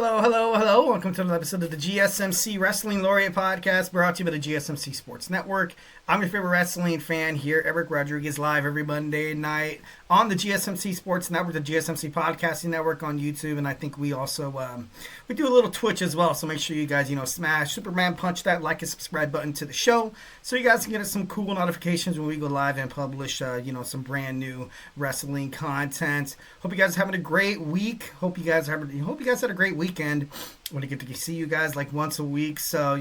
Hello. Welcome to another episode of the GSMC Wrestling Laureate Podcast, brought to you by the GSMC Sports Network. I'm your favorite wrestling fan here, Eric Rodriguez, live every Monday night on the GSMC Sports Network, the GSMC Podcasting Network on YouTube, and I think we also we do a little Twitch as well. So make sure you guys smash Superman punch that like and subscribe button to the show, so you guys can get us some cool notifications when we go live and publish some brand new wrestling content. Hope you guys are having a great week. Hope you guys had a great weekend. I want to get to see you guys like once a week, so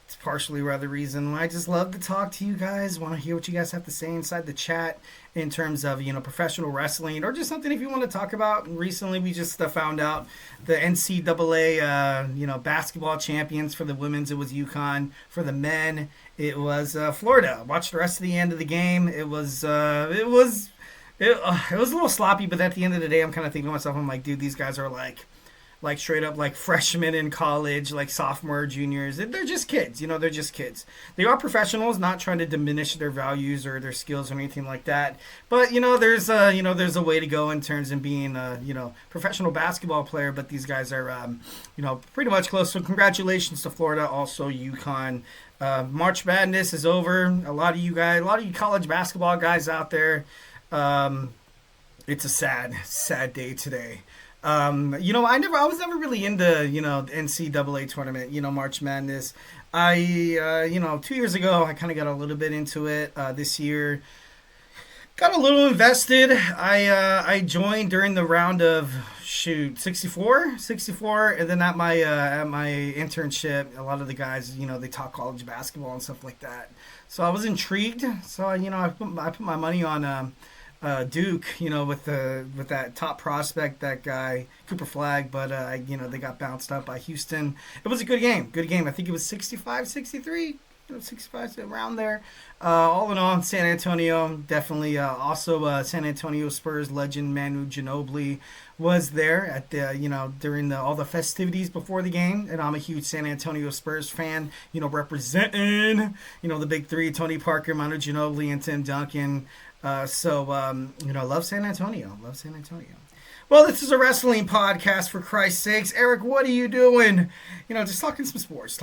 it's partially the reason why I just love to talk to you guys. Want to hear what you guys have to say inside the chat in terms of professional wrestling, or just something if you want to talk about. Recently we just found out the NCAA basketball champions. For the women's it was UConn. For the men it was Florida. Watched the rest of the end of the game. It was a little sloppy, but at the end of the day I'm kind of thinking to myself, I'm like, dude, these guys are like straight up like freshmen in college, like sophomore, juniors. They're just kids, they're just kids. They are professionals, not trying to diminish their values or their skills or anything like that. But, there's a way to go in terms of being a, professional basketball player. But these guys are, pretty much close. So congratulations to Florida, also UConn. March Madness is over. A lot of you college basketball guys out there, it's a sad day today. I was never really into, NCAA tournament, March Madness. 2 years ago, I kind of got a little bit into it. This year, got a little invested. I joined during the round of 64, and then at my internship, a lot of the guys, they talk college basketball and stuff like that. So I was intrigued. So I put my money on Duke, with that top prospect, that guy Cooper Flag, but they got bounced up by Houston. It was a good game. I think it was 65-63, 65 around there. All in all, San Antonio definitely. Also, San Antonio Spurs legend Manu Ginobili was there at the during all the festivities before the game, and I'm a huge San Antonio Spurs fan. Representing the big three: Tony Parker, Manu Ginobili, and Tim Duncan. Love San Antonio. Well, this is a wrestling podcast, for Christ's sakes. Eric, what are you doing? Just talking some sports.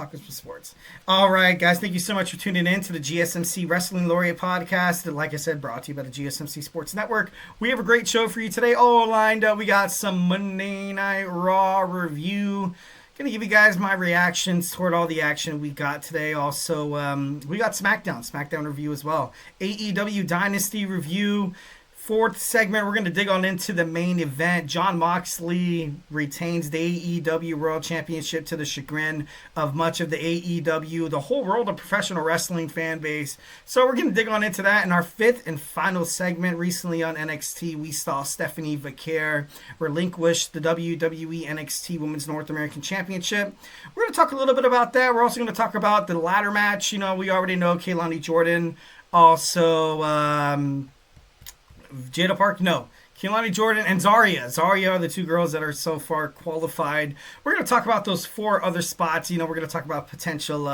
All right, guys, thank you so much for tuning in to the GSMC Wrestling Laureate Podcast. Like I said, brought to you by the GSMC Sports Network. We have a great show for you today, all lined up. We got some Monday Night Raw review. Gonna give you guys my reactions toward all the action we got today. Also, we got SmackDown review as well. AEW Dynasty review. Fourth segment, we're going to dig on into the main event. Jon Moxley retains the AEW World Championship to the chagrin of much of the AEW, the whole world of professional wrestling fan base. So we're going to dig on into that. In our fifth and final segment, recently on NXT, we saw Stephanie Vaquer relinquish the WWE NXT Women's North American Championship. We're going to talk a little bit about that. We're also going to talk about the ladder match. We already know Keilani Jordan. Also, Jada Park, no. Keilani Jordan and Zarya. Zarya are the two girls that are so far qualified. We're going to talk about those four other spots. We're going to talk about potential,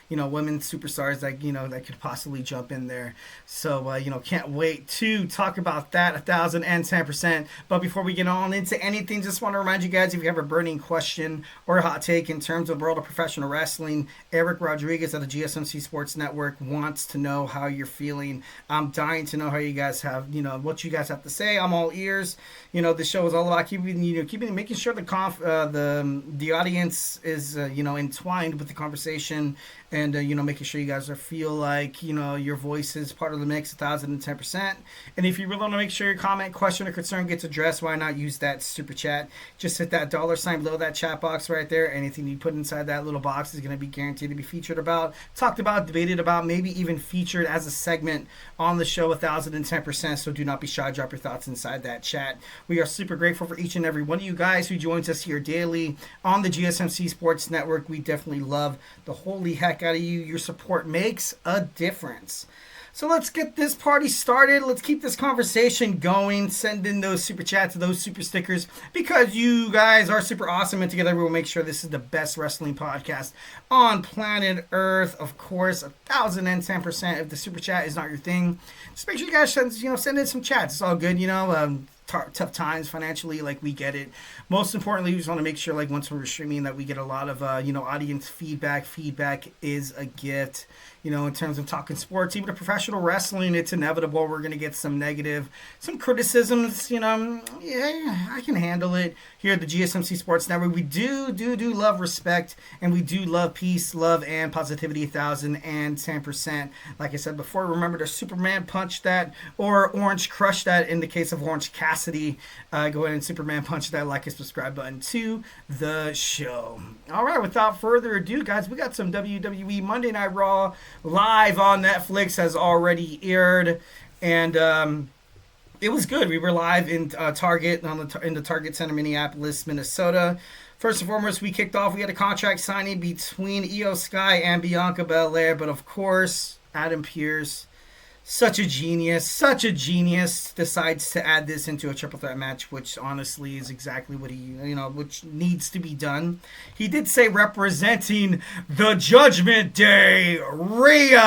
women superstars that could possibly jump in there. So, can't wait to talk about that 1,010%. But before we get on into anything, just want to remind you guys, if you have a burning question or a hot take in terms of the world of professional wrestling, Eric Rodriguez at the GSMC Sports Network wants to know how you're feeling. I'm dying to know how you guys have, what you guys have to say. I'm all ears. The show is all about making sure the audience is entwined with the conversation, and making sure you guys feel like your voice is part of the mix 1,010%. And if you really want to make sure your comment, question, or concern gets addressed, why not use that super chat? Just hit that $sign below that chat box right there. Anything you put inside that little box is going to be guaranteed to be featured about, talked about, debated about, maybe even featured as a segment on the show 1,010%. So do not be shy. Drop your thoughts inside that chat. We are super grateful for each and every one of you guys who joins us here daily on the GSMC Sports Network. We definitely love the holy heck out of you. Your support makes a difference. So let's get this party started. Let's keep this conversation going. Send in those super chats, those super stickers, because you guys are super awesome, and together we will make sure this is the best wrestling podcast on planet Earth. Of course, 1,010%. If the super chat is not your thing, just make sure you guys send in some chats. It's all good, tough times financially. Like, we get it. Most importantly, we just want to make sure, like, once we're streaming, that we get a lot of audience feedback. Feedback is a gift. In terms of talking sports, even to professional wrestling, it's inevitable. We're going to get some negative, some criticisms. Yeah, I can handle it. Here at the GSMC Sports Network, we do love respect, and we do love peace, love, and positivity 1,010%. Like I said before, remember to Superman punch that, or Orange crush that in the case of Orange Cassidy. Go ahead and Superman punch that like and subscribe button to the show. All right, without further ado, guys, we got some WWE Monday Night RAW live on Netflix, has already aired, and it was good. We were live in Target, in the Target Center, Minneapolis, Minnesota. First and foremost, we kicked off. We had a contract signing between Iyo Sky and Bianca Belair, but of course, Adam Pearce, such a genius, decides to add this into a triple threat match, which honestly is exactly what which needs to be done. He did say representing the Judgment Day, Rhea,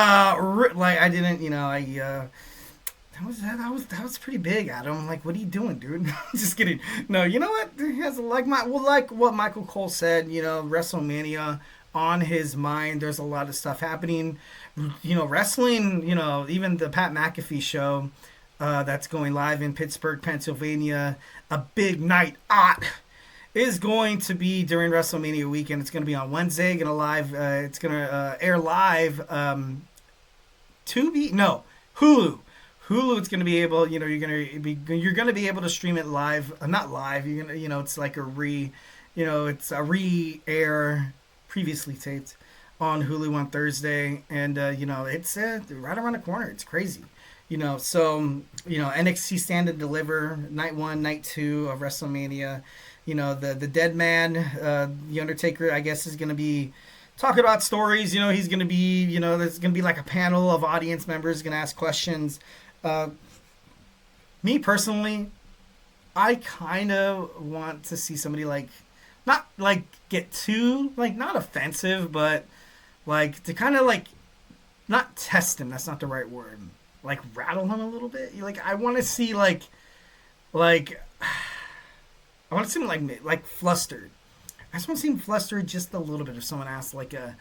that was pretty big, Adam. Like, what are you doing, dude? Just kidding. No, you know what? He has like what Michael Cole said. WrestleMania on his mind. There's a lot of stuff happening. Wrestling. Even the Pat McAfee show that's going live in Pittsburgh, Pennsylvania. A big night is going to be during WrestleMania weekend. It's going to be on Wednesday. It's going to air live. Hulu. Hulu, it's going to be able, you're going to be able to stream it live, not live, it's like it's a re-air previously taped on Hulu on Thursday, and, it's right around the corner. It's crazy, NXT Stand and Deliver, night 1, night 2 of WrestleMania, the dead man, The Undertaker, I guess, is going to be talking about stories, he's going to be, there's going to be like a panel of audience members going to ask questions. Me personally, I kind of want to see somebody not get too not offensive, but to kind of not test him. That's not the right word. Rattle him a little bit. I want to see I want to see him flustered. I just want to see him flustered just a little bit if someone asks a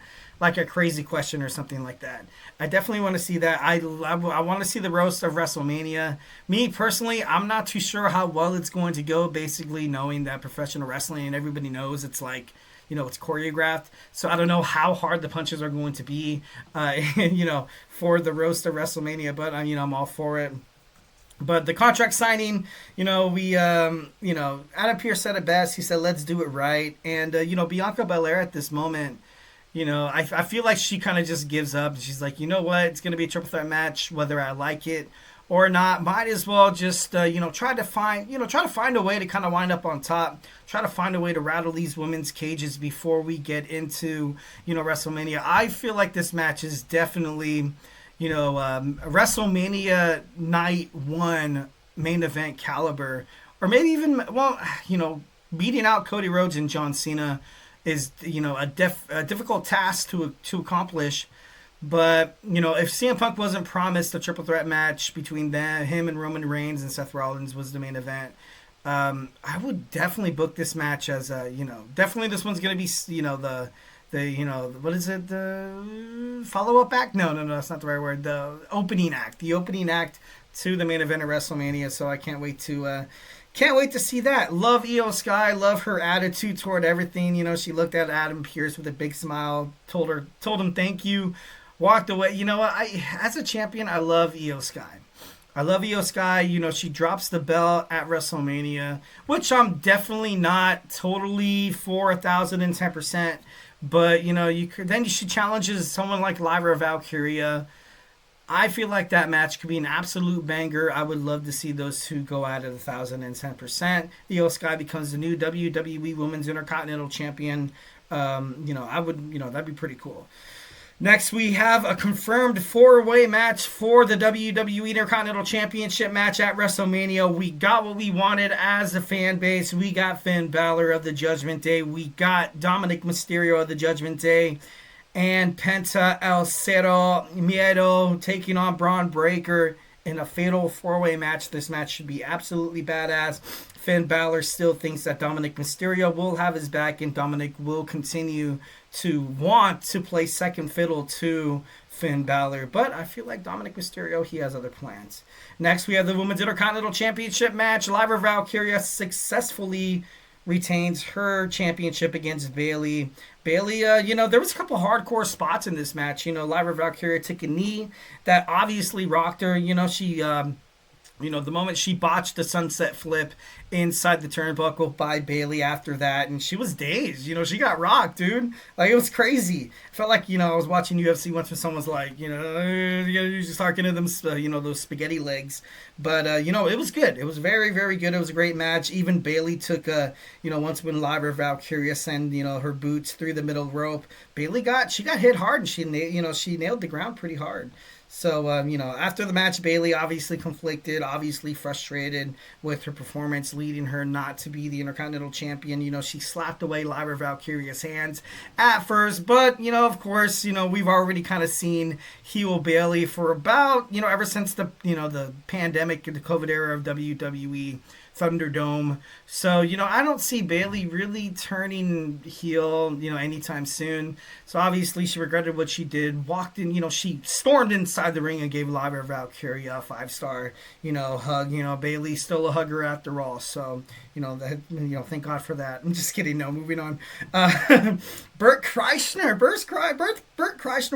crazy question or something like that. I definitely want to see that. I want to see the roast of WrestleMania. Me personally, I'm not too sure how well it's going to go, basically knowing that professional wrestling and everybody knows it's it's choreographed. So I don't know how hard the punches are going to be, for the roast of WrestleMania, but I'm all for it. But the contract signing, Adam Pearce said it best. He said, let's do it right. And, Bianca Belair at this moment, I feel like she kind of just gives up. She's like, you know what? It's going to be a triple threat match, whether I like it or not. Might as well just, try to find a way to kind of wind up on top. Try to find a way to rattle these women's cages before we get into, WrestleMania. I feel like this match is definitely WrestleMania night 1 main event caliber, or maybe even, beating out Cody Rhodes and John Cena is, a difficult task to accomplish. But, if CM Punk wasn't promised a triple threat match between him and Roman Reigns and Seth Rollins was the main event, I would definitely book this match as definitely this one's going to be, what is it? The follow-up act? No, that's not the right word. The opening act. The opening act to the main event of WrestleMania. So I can't wait to see that. Love Iyo Sky. Love her attitude toward everything. She looked at Adam Pearce with a big smile. Told him thank you. Walked away. As a champion, I love Iyo Sky. She drops the belt at WrestleMania, which I'm definitely not totally for 1,010%. But, she challenges someone like Lyra Valkyria. I feel like that match could be an absolute banger. I would love to see those two go at it 1,010%. Iyo Sky becomes the new WWE Women's Intercontinental Champion. That'd be pretty cool. Next, we have a confirmed 4-way match for the WWE Intercontinental Championship match at WrestleMania. We got what we wanted as a fan base. We got Finn Balor of the Judgment Day. We got Dominic Mysterio of the Judgment Day. And Penta El Cero Miedo taking on Braun Breaker in a fatal 4-way match. This match should be absolutely badass. Finn Balor still thinks that Dominic Mysterio will have his back, and Dominic will continue to want to play second fiddle to Finn Balor. But I feel like Dominic Mysterio, he has other plans. Next, we have the Women's Intercontinental Championship match. Lyra Valkyria successfully retains her championship against Bayley. Bayley, there was a couple hardcore spots in this match. Lyra Valkyria took a knee that obviously rocked her. She the moment she botched the sunset flip inside the turnbuckle by Bayley after that, and she was dazed. She got rocked, dude. Like, it was crazy. I felt like, I was watching UFC once when someone was like, you just start getting them, those spaghetti legs. But, it was good. It was very, very good. It was a great match. Even Bayley took, once when Lyra Valkyria sent, her boots through the middle rope, Bayley got hit hard, and she nailed the ground pretty hard. So, after the match, Bayley obviously conflicted, obviously frustrated with her performance, leading her not to be the Intercontinental Champion. She slapped away Lyra Valkyria's hands at first, but, of course, we've already kind of seen heel Bayley for about, ever since the pandemic, the COVID era of WWE Thunderdome. So, I don't see Bayley really turning heel, anytime soon. So, obviously, she regretted what she did, walked in, she stormed inside the ring and gave Lyra Valkyria a 5-star, hug. Bayley still a hugger after all. So, thank God for that. I'm just kidding. No, moving on. Bert Kreischer,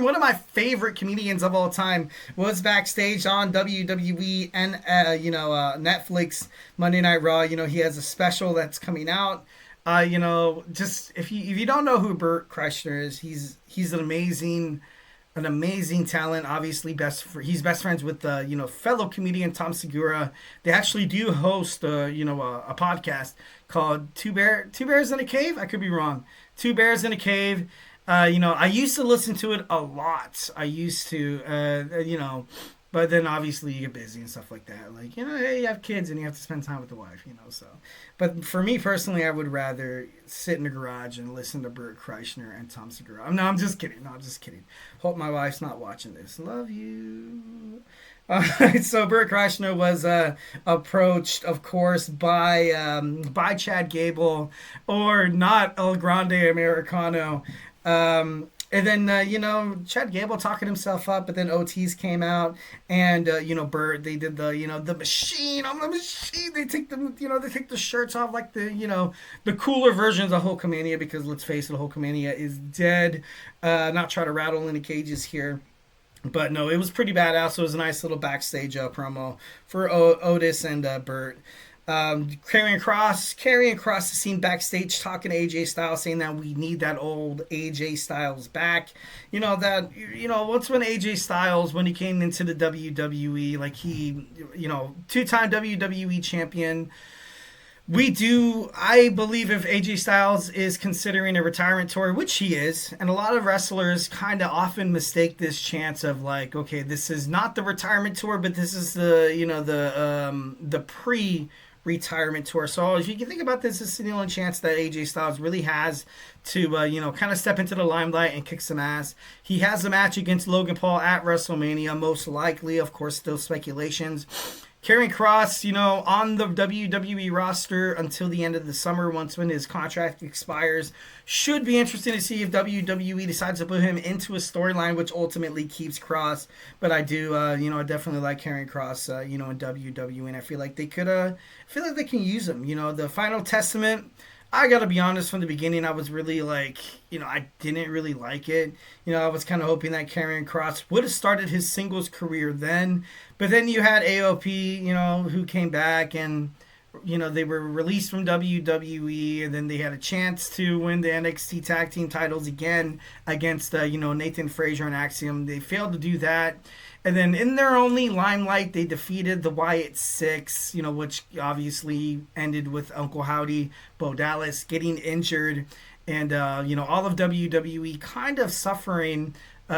one of my favorite comedians of all time, was backstage on WWE and, Netflix Monday Night RAW. He has a special that's coming out. Just if you don't know who Bert Kreischer is, he's an amazing talent. Obviously, he's best friends with fellow comedian Tom Segura. They actually do host a podcast called Two Bears in a Cave. I could be wrong. Two Bears in a Cave. I used to listen to it a lot. But then obviously you get busy and stuff like that. Like, hey, you have kids and you have to spend time with the wife, so. But for me personally, I would rather sit in the garage and listen to Bert Kreischer and Tom Segura. I'm just kidding. Hope my wife's not watching this. Love you. So Bert Kreischer was approached, of course, by Chad Gable, or not El Grande Americano. And then, Chad Gable talking himself up, but then OTs came out, and, Bert, they did the machine on the machine. They take the shirts off like the cooler versions of Hulkamania, because let's face it, Hulkamania is dead. Not try to rattle any cages here. But no, it was pretty badass. It was a nice little backstage promo for Otis and Bert. Karrion Kross is seen backstage talking to AJ Styles, saying that we need that old AJ Styles back. What's when AJ Styles, when he came into the WWE, like he, two-time WWE champion. I believe if AJ Styles is considering a retirement tour, which he is, and a lot of wrestlers kind of often mistake this chance of like, okay, this is not the retirement tour, but this is the pre-retirement tour. So if you can think about this, this is the only chance that AJ Styles really has to, kind of step into the limelight and kick some ass. He has a match against Logan Paul at WrestleMania, most likely, of course, still speculations. Karrion Kross, on the WWE roster until the end of the summer, once when his contract expires. Should be interesting to see if WWE decides to put him into a storyline, which ultimately keeps Kross. But I do, I definitely like Karrion Kross, in WWE, and I feel like they can use him. The Final Testament, I gotta be honest, from the beginning, I was really like, I didn't really like it. I was kind of hoping that Karrion Kross would have started his singles career then. But then you had AOP, who came back and, they were released from WWE, and then they had a chance to win the NXT Tag Team titles again against, Nathan Frazier and Axiom. They failed to do that. And then in their only limelight, they defeated the Wyatt Six, which obviously ended with Uncle Howdy, Bo Dallas getting injured, and, all of WWE kind of suffering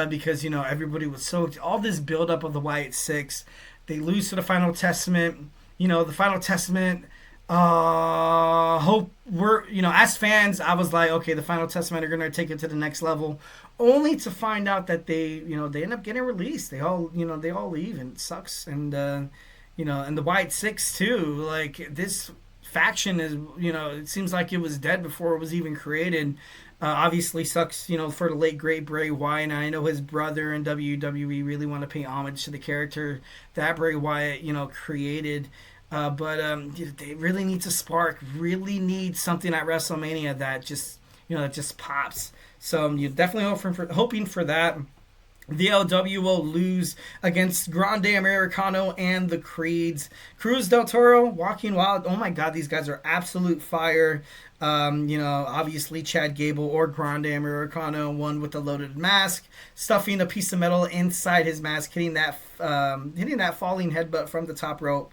because, everybody was all this buildup of the Wyatt Six. They lose to the Final Testament. The Final Testament, Hope we're, as fans, I was like, okay, the Final Testament are going to take it to the next level, only to find out that they end up getting released. They all leave, and it sucks. And and the White Six too. Like, this faction is, it seems like it was dead before it was even created. Obviously sucks, for the late great Bray Wyatt. And I know his brother and WWE really want to pay homage to the character that Bray Wyatt, created. But they really need to spark, really need something at WrestleMania that just, that just pops. So you're definitely hoping for that. The LW will lose against Grande Americano and the Creeds. Cruz del Toro, Walking Wild. Oh my God, these guys are absolute fire. Obviously Chad Gable or Grande Americano, one with a loaded mask, stuffing a piece of metal inside his mask, hitting that falling headbutt from the top rope.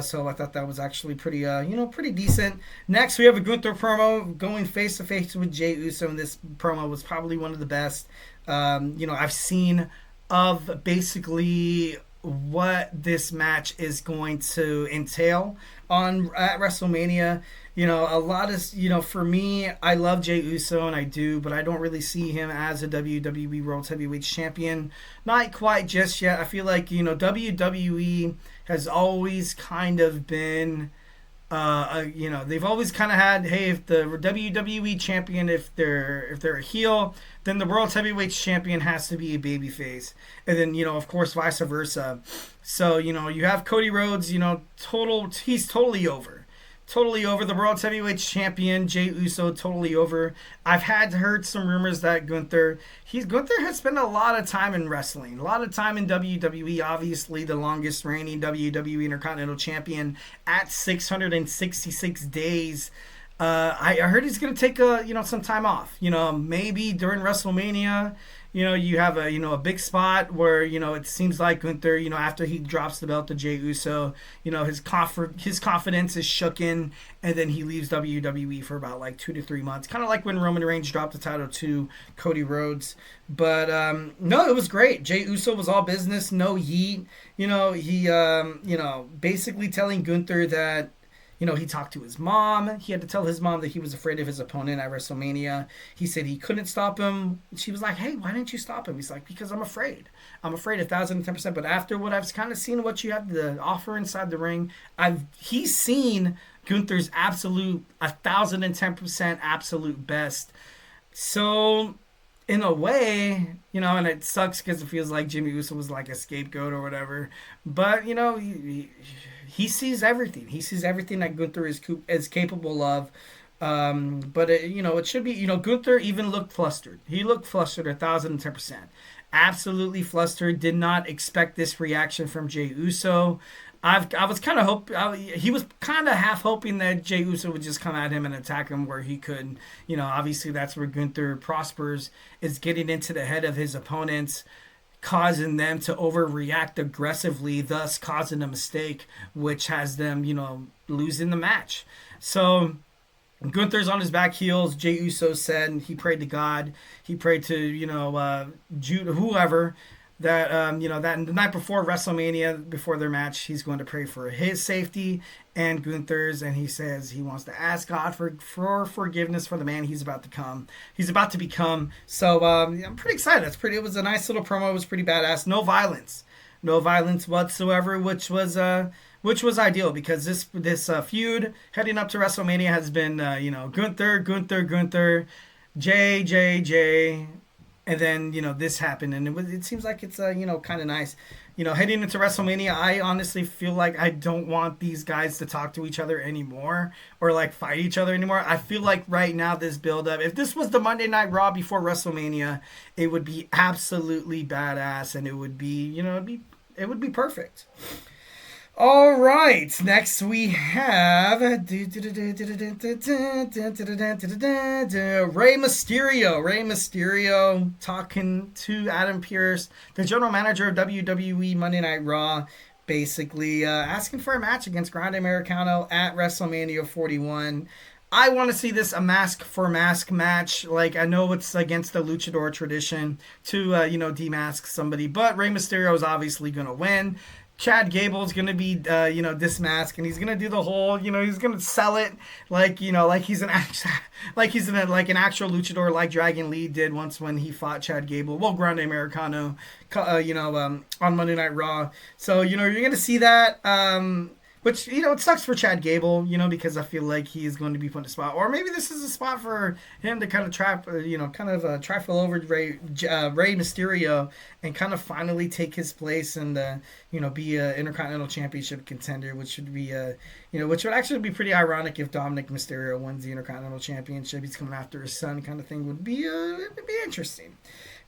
So I thought that was actually pretty decent. Next, we have a Gunther promo going face to face with Jey Uso, and this promo was probably one of the best. I've seen of basically what this match is going to entail at WrestleMania. A lot of, for me, I love Jey Uso, and I do, but I don't really see him as a WWE World Heavyweight Champion. Not quite just yet. I feel like, WWE has always kind of been, they've always kind of had, hey, if the WWE Champion, if they're a heel, then the World Heavyweight Champion has to be a babyface. And then, of course, vice versa. So, you have Cody Rhodes, he's totally over. Totally over. The World Heavyweight Champion, Jey Uso, totally over. I've heard some rumors that Gunther has spent a lot of time in wrestling, a lot of time in WWE. Obviously, the longest reigning WWE Intercontinental Champion at 666 days. I heard he's going to take some time off. Maybe during WrestleMania. You have a big spot where, it seems like Gunther, after he drops the belt to Jey Uso, his confidence is shooken, and then he leaves WWE for about like 2 to 3 months. Kind of like when Roman Reigns dropped the title to Cody Rhodes. But, no, it was great. Jey Uso was all business, no heat. He, basically telling Gunther that, he talked to his mom. He had to tell his mom that he was afraid of his opponent at WrestleMania. He said he couldn't stop him. She was like, hey, why didn't you stop him? He's like, because I'm afraid. I'm afraid 1,010%. But after what I've kind of seen, what you have to offer inside the ring, he's seen Gunther's absolute 1,010% absolute best. So in a way, and it sucks because it feels like Jimmy Uso was like a scapegoat or whatever. But, he sees everything. He sees everything that Gunther is capable of. But it should be, Gunther even looked flustered. He looked flustered 1,010%. Absolutely flustered. Did not expect this reaction from Jey Uso. I was kind of he was kind of half hoping that Jey Uso would just come at him and attack him where he could. Obviously that's where Gunther prospers, is getting into the head of his opponents, causing them to overreact aggressively, thus causing a mistake, which has them, losing the match. So Gunther's on his back heels. Jey Uso said he prayed to God. He prayed to, Jude, whoever, that, that the night before WrestleMania, before their match, he's going to pray for his safety and Gunther's, and he says he wants to ask God for forgiveness for the man he's about to become. So I'm pretty excited. It was a nice little promo. It was pretty badass. No violence whatsoever, which was ideal, because this feud heading up to WrestleMania has been Gunther, Jey, and then this happened, and it seems like it's kind of nice. Heading into WrestleMania, I honestly feel like I don't want these guys to talk to each other anymore or like fight each other anymore. I feel like right now this build up, if this was the Monday Night Raw before WrestleMania, it would be absolutely badass, and it would be it would be perfect. All right, next we have Rey Mysterio. Rey Mysterio talking to Adam Pearce, the general manager of WWE Monday Night Raw, basically asking for a match against Grande Americano at WrestleMania 41. I want to see this a mask for mask match. Like, I know it's against the luchador tradition to, demask somebody, but Rey Mysterio is obviously going to win. Chad Gable's gonna be dismasked, and he's gonna do the whole, he's gonna sell it like he's an actual an actual luchador, like Dragon Lee did once when he fought Chad Gable, well, Grande Americano, on Monday Night Raw. So you're gonna see that. Which, it sucks for Chad Gable, because I feel like he is going to be put in a spot. Or maybe this is a spot for him to kind of trifle over Rey Mysterio and kind of finally take his place and, be a Intercontinental Championship contender, which would be, which would actually be pretty ironic if Dominic Mysterio wins the Intercontinental Championship. He's coming after his son, kind of thing. Would be interesting.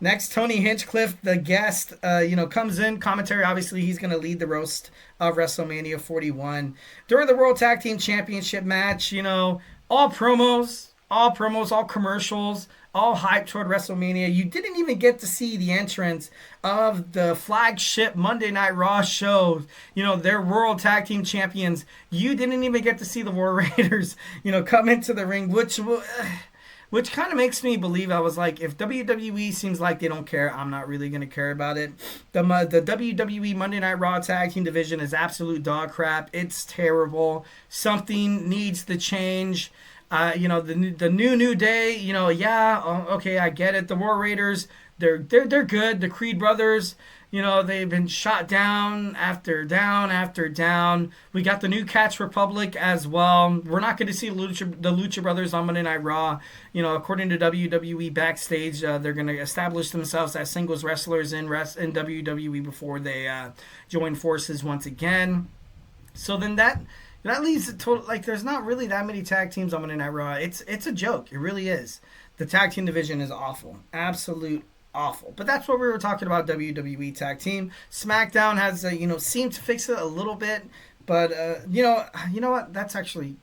Next, Tony Hinchcliffe, the guest, comes in. Commentary, obviously, he's going to lead the roast of WrestleMania 41. During the World Tag Team Championship match, all promos, all commercials, all hype toward WrestleMania. You didn't even get to see the entrance of the flagship Monday Night Raw show, their World Tag Team Champions. You didn't even get to see the War Raiders, come into the ring, which kind of makes me believe, I was like, if WWE seems like they don't care, I'm not really going to care about it. The WWE Monday Night Raw Tag Team division is absolute dog crap. It's terrible. Something needs to change. The New Day, okay, I get it. The War Raiders, they're good. The Creed brothers, they've been shot down after down. We got the New Catch Republic as well. We're not going to see the Lucha Brothers on Monday Night Raw. According to WWE backstage, they're going to establish themselves as singles wrestlers in WWE before they join forces once again. So then that leaves it total, like, there's not really that many tag teams on Monday Night Raw. It's a joke. It really is. The tag team division is awful. Absolute awful. But that's what we were talking about, WWE tag team. SmackDown has seemed to fix it a little bit, but you know what, that's actually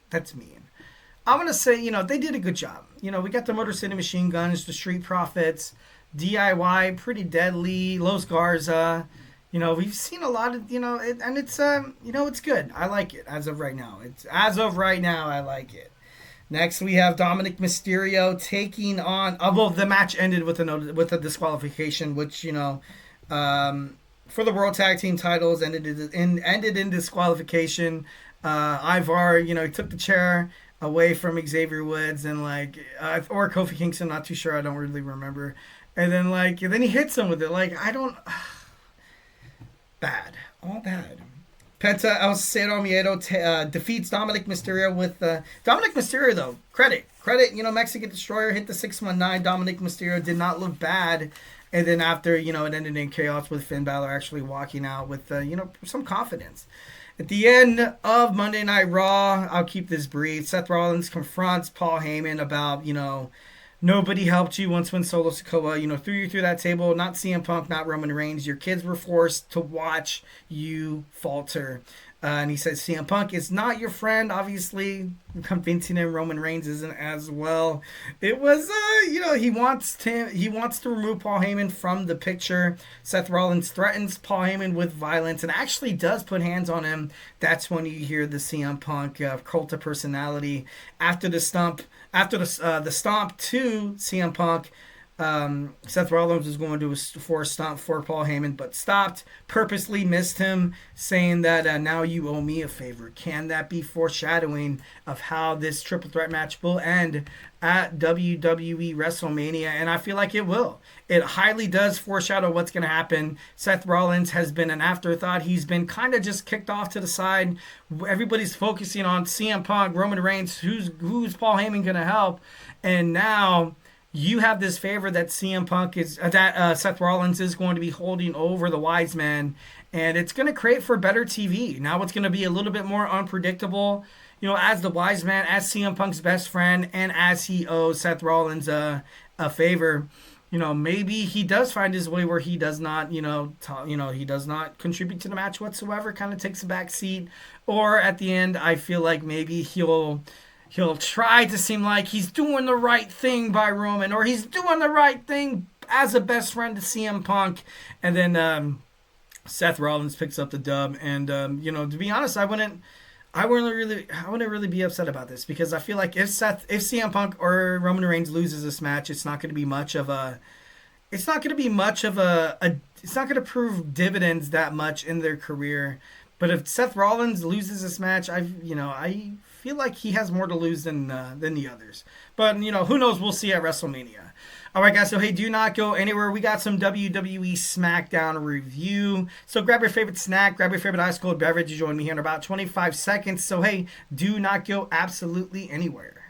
that's mean. I'm gonna say they did a good job. We got the Motor City Machine Guns, the Street Profits, DIY, Pretty Deadly, Los Garza. We've seen a lot of and it's it's good. I like it as of right now. I like it. Next, we have Dominic Mysterio taking on. The match ended with a disqualification, which for the World Tag Team titles ended in disqualification. Ivar, took the chair away from Xavier Woods and or Kofi Kingston, not too sure. I don't really remember. And then then he hits him with it. All bad. Penta El Cero Miedo defeats Dominic Mysterio with Dominic Mysterio, though. Credit. Mexican Destroyer hit the 619. Dominic Mysterio did not look bad. And then after, it ended in chaos with Finn Balor actually walking out with, some confidence. At the end of Monday Night Raw, I'll keep this brief. Seth Rollins confronts Paul Heyman about, nobody helped you once when Solo Sikoa, threw you through that table. Not CM Punk, not Roman Reigns. Your kids were forced to watch you falter. And he says CM Punk is not your friend, obviously. Convincing him Roman Reigns isn't as well. It was, he wants to remove Paul Heyman from the picture. Seth Rollins threatens Paul Heyman with violence and actually does put hands on him. That's when you hear the CM Punk cult of personality. After the stomp to CM Punk, Seth Rollins was going to do a force stomp for Paul Heyman, but stopped, purposely missed him, saying that now you owe me a favor. Can that be foreshadowing of how this triple threat match will end at WWE WrestleMania? And I feel like it will. It highly does foreshadow what's going to happen. Seth Rollins has been an afterthought. He's been kind of just kicked off to the side. Everybody's focusing on CM Punk, Roman Reigns, who's Paul Heyman going to help? And now you have this favor that CM Punk Seth Rollins is going to be holding over the wise man, and it's going to create for better TV. Now it's going to be a little bit more unpredictable, as the wise man, as CM Punk's best friend, and as he owes Seth Rollins a favor. Maybe he does find his way where he does not, he does not contribute to the match whatsoever, kind of takes a back seat, or at the end, I feel like maybe he'll try to seem like he's doing the right thing by Roman, or he's doing the right thing as a best friend to CM Punk. And then Seth Rollins picks up the dub. And, to be honest, I wouldn't really be upset about this, because I feel like if CM Punk or Roman Reigns loses this match, it's not going to be much of a it's not going to be much of it's not going to prove dividends that much in their career. But if Seth Rollins loses this match, I feel like he has more to lose than the others. But who knows? We'll see at WrestleMania. All right, guys. So hey, do not go anywhere. We got some WWE SmackDown review. So grab your favorite snack, grab your favorite ice cold beverage. You join me here in about 25 seconds. So hey, do not go absolutely anywhere.